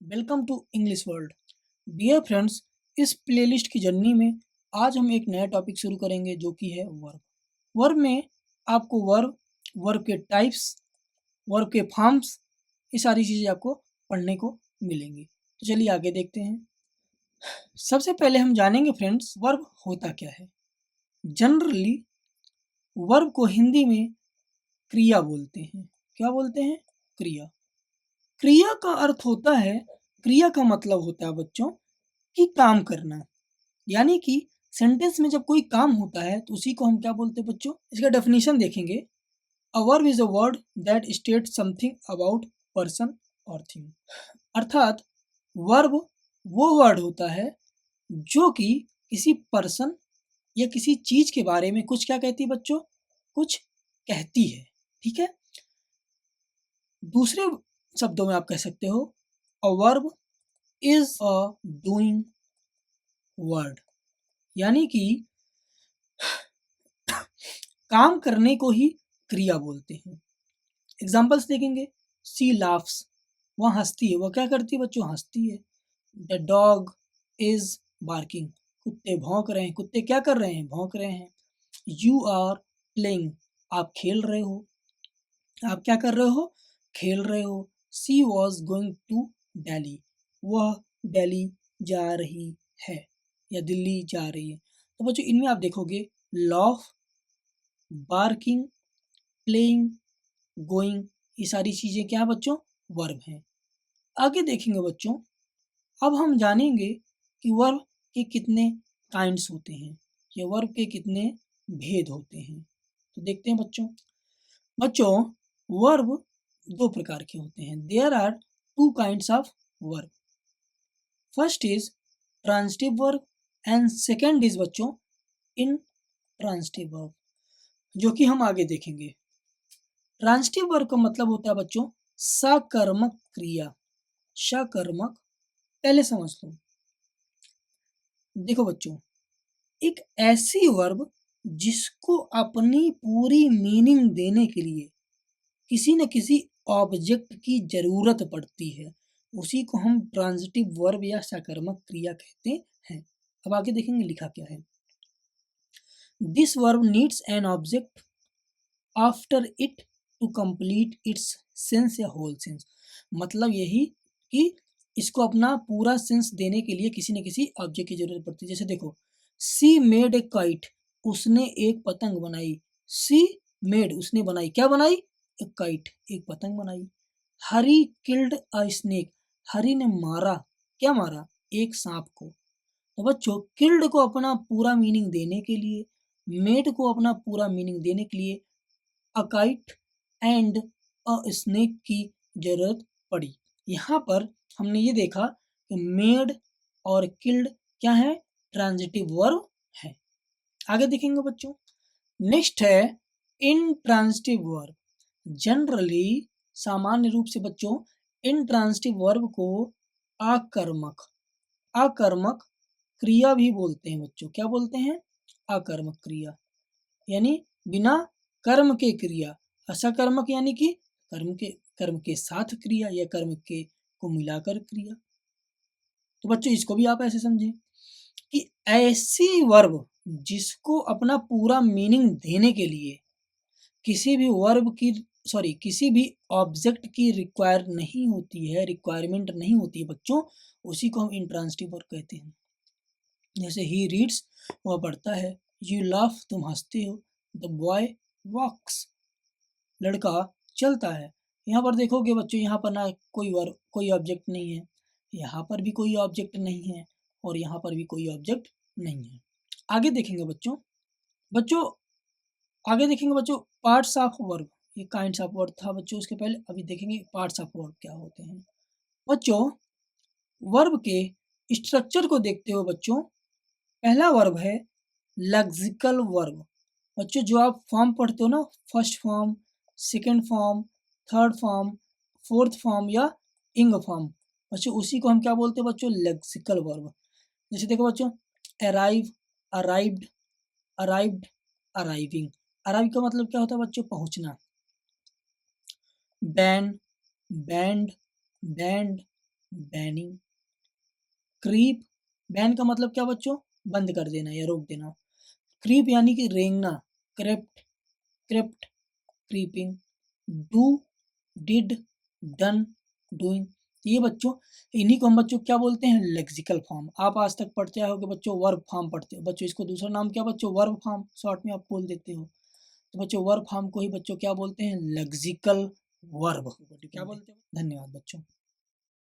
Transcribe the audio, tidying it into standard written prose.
Welcome to English world. Dear friends, इस playlist की journey में आज हम एक नया टॉपिक शुरू करेंगे जो कि है वर्ब। वर्ब में आपको वर्ब, वर्ब के टाइप्स, वर्ब के फॉर्म्स, ये सारी चीज़ें आपको पढ़ने को मिलेंगी। तो चलिए आगे देखते हैं। सबसे पहले हम जानेंगे फ्रेंड्स वर्ब होता क्या है। जनरली वर्ब को हिंदी में क्रिया बोलते हैं। क्या बोलते हैं? क्रिया। क्रिया का अर्थ होता है, क्रिया का मतलब होता है बच्चों कि काम करना। यानी कि सेंटेंस में जब कोई काम होता है तो उसी को हम क्या बोलते हैं बच्चों? इसका डेफिनेशन देखेंगे। A verb is a word that state something about person और थिंग। अर्थात वर्ब वो वर्ड होता है जो कि किसी पर्सन या किसी चीज के बारे में कुछ क्या कहती है बच्चों? कुछ कहती है। ठीक है। दूसरे शब्दों में आप कह सकते हो a verb is a doing word. यानी कि काम करने को ही क्रिया बोलते हैं। एग्जाम्पल्स देखेंगे। सी लाफ्स, वह हंसती है। वह क्या करती है बच्चों? हंसती है। द डॉग इज बार्किंग, कुत्ते भौंक रहे हैं। कुत्ते क्या कर रहे हैं? भौंक रहे हैं। यू आर प्लेइंग, आप खेल रहे हो। आप क्या कर रहे हो? खेल रहे हो। सी वॉज गोइंग टू दिल्ली, वह दिल्ली जा रही है या दिल्ली जा रही है। तो बच्चों इनमें आप देखोगे लॉफ, बार्किंग, प्लेइंग, गोइंग, ये सारी चीज़ें क्या है बच्चों? वर्ब हैं। आगे देखेंगे बच्चों। अब हम जानेंगे कि वर्ब के कितने काइंड्स होते हैं या वर्ब के कितने भेद होते हैं। तो देखते हैं बच्चों। बच्चों वर्ब दो प्रकार के होते हैं। There are two kinds of verb. First is transitive verb and second is बच्चों इन ट्रांजिटिव वर्ब, जो कि हम आगे देखेंगे। ट्रांजिटिव वर्ब का मतलब होता है बच्चों सकर्मक क्रिया। सकर्मक, पहले समझ लो। देखो बच्चों, एक ऐसी वर्ब जिसको अपनी पूरी मीनिंग देने के लिए किसी न किसी ऑब्जेक्ट की जरूरत पड़ती है, उसी को हम ट्रांजिटिव वर्ब या सकर्मक क्रिया कहते हैं। अब आगे देखेंगे लिखा क्या है। This verb needs an object after it to complete its sense या होल सेंस। मतलब यही कि इसको अपना पूरा सेंस देने के लिए किसी न किसी ऑब्जेक्ट की जरूरत पड़ती है। जैसे देखो, सी मेड ए काइट, उसने एक पतंग बनाई। सी मेड, उसने बनाई, क्या बनाई? ए काइट, एक पतंग बनाई। हरी किल्ड अ स्नेक, हरी ने मारा, क्या मारा? एक सांप को। तो बच्चों किल्ड को अपना पूरा मीनिंग देने के लिए, मेड को अपना पूरा मीनिंग देने के लिए a kite and a snake की जरूरत पड़ी। यहाँ पर हमने ये देखा कि मेड और किल्ड क्या है? ट्रांजिटिव वर्ब है। आगे देखेंगे बच्चों। नेक्स्ट है इंट्रांजिटिव वर्ब। जनरली, सामान्य रूप से बच्चों इंट्रांजिटिव वर्ब को आकर्मक आकर्मक क्रिया भी बोलते हैं बच्चों। क्या बोलते हैं? आकर्मक क्रिया, यानी बिना कर्म के क्रिया। असकर्मक यानी कि कर्म के साथ क्रिया या कर्म के को मिलाकर क्रिया। तो बच्चों इसको भी आप ऐसे समझें कि ऐसी वर्ब जिसको अपना पूरा मीनिंग देने के लिए किसी भी वर्ब की किसी भी ऑब्जेक्ट की रिक्वायरमेंट नहीं होती है बच्चों, उसी को हम इंट्रांजिटिव वर्ब कहते हैं। जैसे ही रीड्स, वह पढ़ता है। यू लाफ, तुम हंसते हो। द बॉय वॉक्स, लड़का चलता है। यहाँ पर देखोगे बच्चों, यहाँ पर ना कोई ऑब्जेक्ट नहीं है, यहाँ पर भी कोई ऑब्जेक्ट नहीं है और यहाँ पर भी कोई ऑब्जेक्ट नहीं है। आगे देखेंगे बच्चों। बच्चों आगे देखेंगे बच्चों पार्ट्स ऑफ वर्ब। ये काइंड्स ऑफ वर्ब था बच्चों उसके पहले, अभी देखेंगे पार्ट्स ऑफ वर्ब क्या होते हैं। बच्चों वर्ब के स्ट्रक्चर को देखते हो बच्चों। पहला वर्ब है लेक्सिकल वर्ब। बच्चों जो आप फॉर्म पढ़ते हो ना, first form, second form, third form, fourth form या इंग फॉर्म, बच्चों उसी को हम क्या बोलते हैं बच्चों? Lexical verb. जैसे देखो बच्चों, arrive, arrived, arrived, arriving. Arrive का मतलब क्या होता है बच्चों? पहुंचना। Ban, banned, banned, banning. Creep, ban का मतलब क्या बच्चों? बंद कर देना या रोक देना। क्रीप यानी कि रेंगना। Crept, crept, creeping. Do, did, done, doing. ये बच्चों, इन्हीं को हम बच्चों क्या बोलते हैं? Lexical form. आप आज तक पढ़ते आए हो कि बच्चों वर्ब फॉर्म पढ़ते हो बच्चों, इसको दूसरा नाम क्या बच्चों? वर्ब फॉर्म, शॉर्ट में आप बोल देते हो। तो बच्चों वर्ब फॉर्म को ही बच्चों क्या बोलते हैं? Lexical verb. क्या बोलते हैं? धन्यवाद बच्चों।